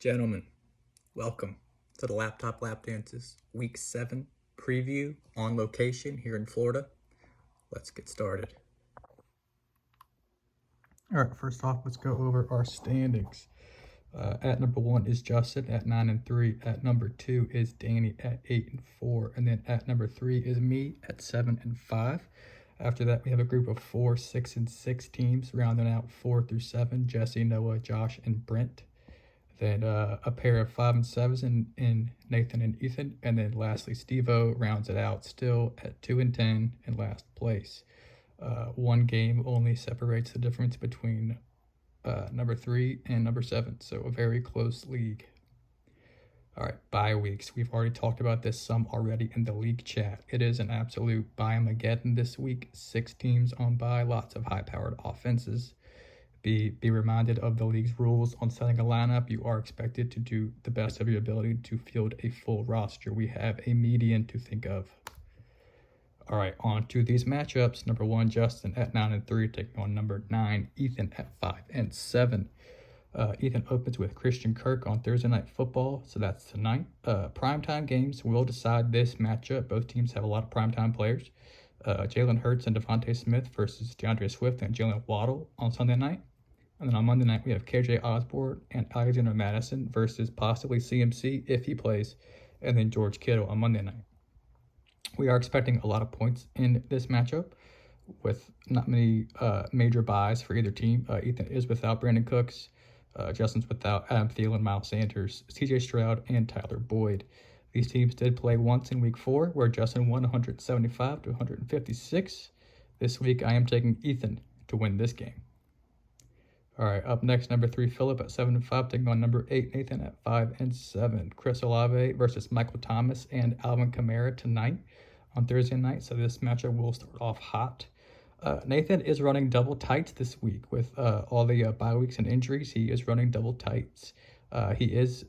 Gentlemen, welcome to the Laptop Lap Dances Week 7 preview on location here in Florida. Let's get started. All right, first off, let's go over our standings. At number 1 is Justin at 9-3. At number 2 is Danny at 8-4. And then at number 3 is me at 7-5. After that, we have a group of 4, 6, and 6 teams, rounding out 4 through 7, Jesse, Noah, Josh, and Brent. Then a pair of 5 and 7s in Nathan and Ethan. And then lastly, Steve-O rounds it out still at 2-10 in last place. One game only separates the difference between number 3 and number 7. So a very close league. All right, bye weeks. We've already talked about this some already in the league chat. It is an absolute bye-mageddon this week. 6 teams on bye, lots of high-powered offenses. Be reminded of the league's rules on setting a lineup. You are expected to do the best of your ability to field a full roster. We have a median to think of. All right, on to these matchups. Number 1, Justin at 9-3, taking on number 9, Ethan at 5-7. Ethan opens with Christian Kirk on Thursday Night Football, so that's tonight. Primetime games will decide this matchup. Both teams have a lot of primetime players. Jalen Hurts and Devontae Smith versus DeAndre Swift and Jalen Waddle on Sunday night. And then on Monday night, we have KJ Osborne and Alexander Madison versus possibly CMC if he plays, and then George Kittle on Monday night. We are expecting a lot of points in this matchup with not many major buys for either team. Ethan is without Brandon Cooks. Justin's without Adam Thielen, Miles Sanders, CJ Stroud, and Tyler Boyd. These teams did play once in week 4, where Justin won 175 to 156. This week, I am taking Ethan to win this game. All right, up next, number 3, Philip at 7-5, taking on number 8, Nathan at 5-7. Chris Olave versus Michael Thomas and Alvin Kamara tonight on Thursday night, so this matchup will start off hot. Nathan is running double tights this week with all the bye weeks and injuries. He is running double tights. He is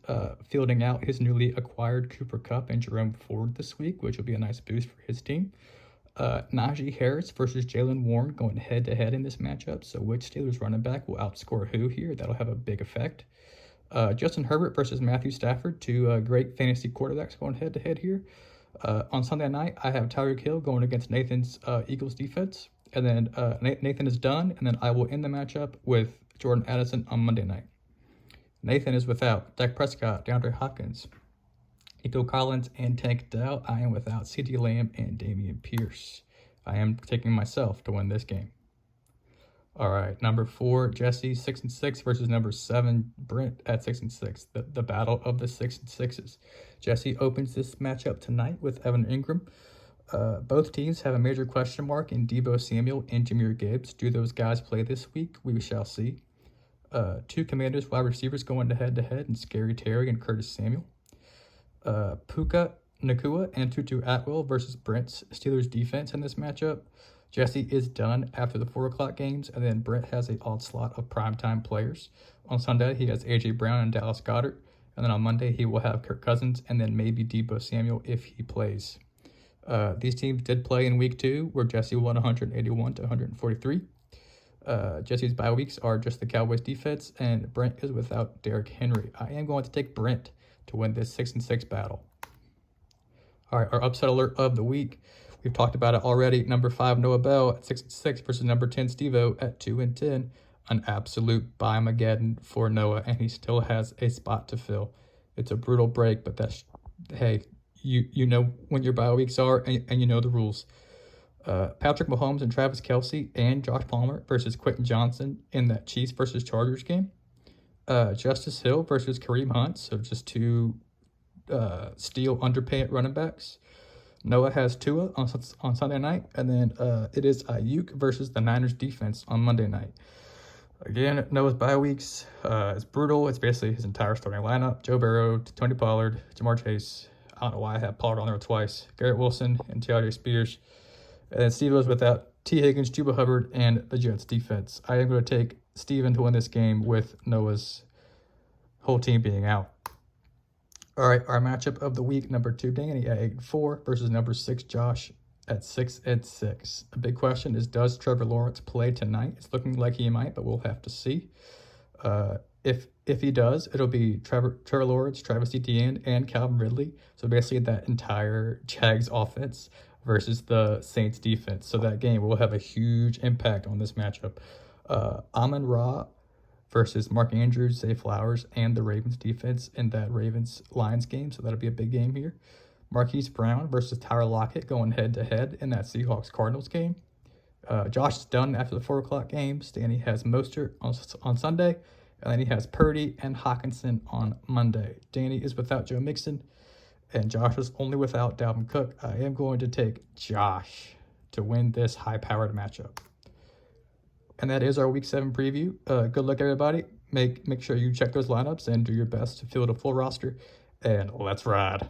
fielding out his newly acquired Cooper Kupp and Jerome Ford this week, which will be a nice boost for his team. Najee Harris versus Jaylen Warren going head-to-head in this matchup. So which Steelers running back will outscore who here? That'll have a big effect. Justin Herbert versus Matthew Stafford, 2 great fantasy quarterbacks going head-to-head here. On Sunday night, I have Tyreek Hill going against Nathan's Eagles defense. And then Nathan is done, and then I will end the matchup with Jordan Addison on Monday night. Nathan is without Dak Prescott, DeAndre Hopkins, Nico Collins, and Tank Dell. I am without CeeDee Lamb and Dameon Pierce. I am taking myself to win this game. All right, number 4, Jesse, 6-6 versus number 7, Brent at 6-6. The battle of the 6-6s. Jesse opens this matchup tonight with Evan Ingram. Both teams have a major question mark in Deebo Samuel and Jahmyr Gibbs. Do those guys play this week? We shall see. 2 Commanders wide receivers going head-to-head, and Scary Terry and Curtis Samuel. Puka Nacua and Tutu Atwell versus Brent's Steelers defense in this matchup. Jesse is done after the 4 o'clock games, and then Brent has an odd slot of primetime players. On Sunday, he has A.J. Brown and Dallas Goedert, and then on Monday, he will have Kirk Cousins and then maybe Deebo Samuel if he plays. These teams did play in week 2, where Jesse won 181 to 143. Jesse's bye weeks are just the Cowboys defense, and Brent is without Derrick Henry. I am going to take Brent to win this 6-6 battle. All right, our upset alert of the week. We've talked about it already. Number 5, Noah Bell at 6-6 versus number 10, Steve-O at 2-10. An absolute bye-mageddon for Noah, and he still has a spot to fill. It's a brutal break, but that's, hey, you know when your bye weeks are, and you know the rules. Patrick Mahomes and Travis Kelce and Josh Palmer versus Quentin Johnson in that Chiefs versus Chargers game. Justice Hill versus Kareem Hunt, so just 2 steal underpaid running backs. Noah has Tua on Sunday night, and then it is Ayuk versus the Niners defense on Monday night. Again, Noah's bye weeks is brutal. It's basically his entire starting lineup. Joe Burrow, Tony Pollard, Jamar Chase. I don't know why I have Pollard on there twice. Garrett Wilson and Tyjae Spears. And then Steve was without T. Higgins, Juba Hubbard, and the Jets defense. I am going to take Steven to win this game with Noah's whole team being out. All right, our matchup of the week, number 2, Danny at 8-4 versus number 6, Josh at 6-6. A big question is, does Trevor Lawrence play tonight? It's looking like he might, but we'll have to see. If If he does, it'll be Trevor Lawrence, Travis Etienne, and Calvin Ridley. So basically that entire Jags offense versus the Saints defense. So that game will have a huge impact on this matchup. Amon-Ra versus Mark Andrews, Zay Flowers, and the Ravens defense in that Ravens-Lions game. So that'll be a big game here. Marquise Brown versus Tyler Lockett going head-to-head in that Seahawks-Cardinals game. Josh is done after the 4 o'clock games. Danny has Mostert on Sunday, and then he has Purdy and Hockenson on Monday. Danny is without Joe Mixon, and Josh is only without Dalvin Cook. I am going to take Josh to win this high-powered matchup. And that is our Week 7 preview. Good luck, everybody. Make sure you check those lineups and do your best to field a full roster. And let's ride.